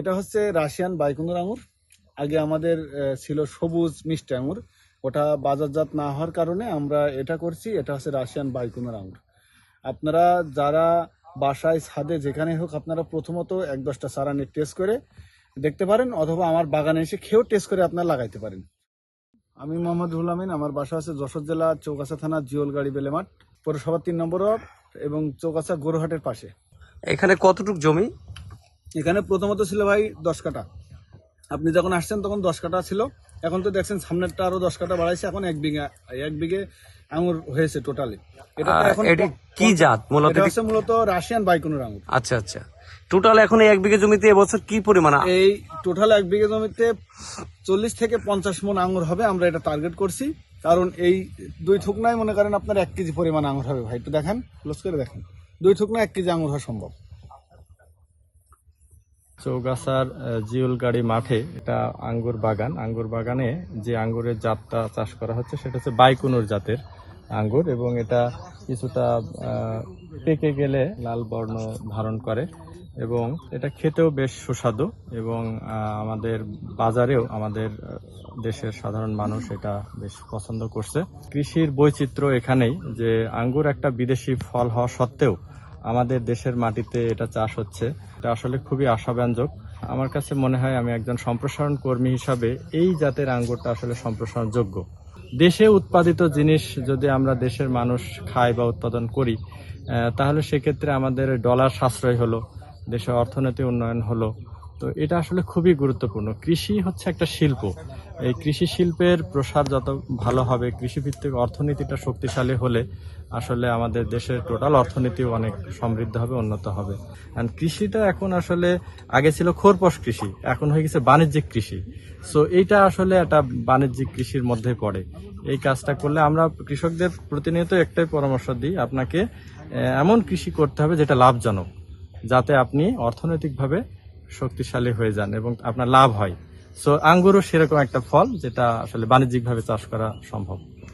এটা হচ্ছে রাশিয়ান বাইকুনুর আঙুর। আগে আমাদের ছিল সবুজ মিষ্টি আঙুর, ওটা বাজারজাত না হওয়ার কারণে আমরা এটা করছি। এটা হচ্ছে রাশিয়ান বাইকুনুর আঙুর। আপনারা যারা বাসায় ছাদে যেখানে হোক, আপনারা প্রথমত ১-১০টা চারা নিয়ে টেস্ট করে দেখতে পারেন, অথবা আমার বাগানে এসে খেয়েও টেস্ট করে আপনারা লাগাইতে পারেন। আমি মোহাম্মদ রুহুল আমিন। আমার বাসা আছে যশোর জেলা চৌগাছা থানা জিওলগাড়ি বেলেমাঠ, পৌরসভা ৩ নম্বর ওয়ার্ড এবং চৌগাছা গরুহাটের পাশে। এখানে কতটুক জমি? এখানে প্রথমত ছিল ভাই 10 কাঠা। আপনি যখন আসছেন তখন 10 কাঠা ছিল, এখন তো দেখছেন সামনেরটা আরো 10 কাঠা বাড়াইছে, এখন 1 বিঘে আঙুর হয়েছে টোটালি। এটা এখন এটা কি জাত মূলত? এটা হচ্ছে মূলত রাশিয়ান বাইকুনুর আঙুর। আচ্ছা আচ্ছা। টোটাল এখন 1 বিঘে জমিতে এবছর কি পরিমাণ? এই টোটাল 1 বিঘে জমিতে 40 থেকে 50 মণ আঙুর হবে, আমরা এটা টার্গেট করছি। কারণ এই 2 থুকনায় মনে করেন আপনার 1 কেজি পরিমাণ আঙুর হবে। ভাই একটু দেখেন, ক্লোজ করে দেখেন, 2 থুকনা 1 কেজি আঙুর হওয়া সম্ভব। চৌগাছার জিওলগাড়ি মাঠে এটা আঙ্গুর বাগান। আঙ্গুর বাগানে যে আঙ্গুরের জাতটা চাষ করা হচ্ছে সেটা হচ্ছে বাইকুনুর জাতের আঙ্গুর, এবং এটা কিছুটা পেকে গেলে লাল বর্ণ ধারণ করে এবং এটা খেতেও বেশ সুস্বাদু, এবং আমাদের বাজারেও আমাদের দেশের সাধারণ মানুষ এটা বেশ পছন্দ করছে। কৃষির বৈচিত্র্য এখানেই যে আঙ্গুর একটা বিদেশি ফল হওয়া সত্ত্বেও আমাদের দেশের মাটিতে এটা চাষ হচ্ছে, এটা আসলে খুবই আশাব্যঞ্জক। আমার কাছে মনে হয়, আমি একজন সম্প্রসারণ কর্মী হিসাবে, এই জাতের আঙ্গুরটা আসলে সম্প্রসারণযোগ্য। দেশে উৎপাদিত জিনিস যদি আমরা দেশের মানুষ খাই বা উৎপাদন করি, তাহলে সেক্ষেত্রে আমাদের ডলার সাশ্রয় হলো, দেশের অর্থনৈতিক উন্নয়ন হলো। তো এটা আসলে খুবই গুরুত্বপূর্ণ। কৃষি হচ্ছে একটা শিল্প। এই কৃষি শিল্পের প্রসার যত ভালো হবে, কৃষিভিত্তিক অর্থনীতিটা শক্তিশালী হলে আসলে আমাদের দেশের টোটাল অর্থনীতিও অনেক সমৃদ্ধ হবে, উন্নত হবে। আর কৃষিটা এখন আসলে আগে ছিল খোরপোশ কৃষি, এখন হয়ে গেছে বাণিজ্যিক কৃষি। সো এইটা আসলে একটা বাণিজ্যিক কৃষির মধ্যে পড়ে। এই কাজটা করলে আমরা কৃষকদের প্রতিনিয়ত একটাই পরামর্শ দিই, আপনাকে এমন কৃষি করতে হবে যেটা লাভজনক, যাতে আপনি অর্থনৈতিকভাবে শক্তিশালী হয়ে যান এবং আপনার লাভ হয়। সো আঙ্গুরও সেরকম একটা ফল যেটা আসলে বাণিজ্যিকভাবে চাষ করা সম্ভব।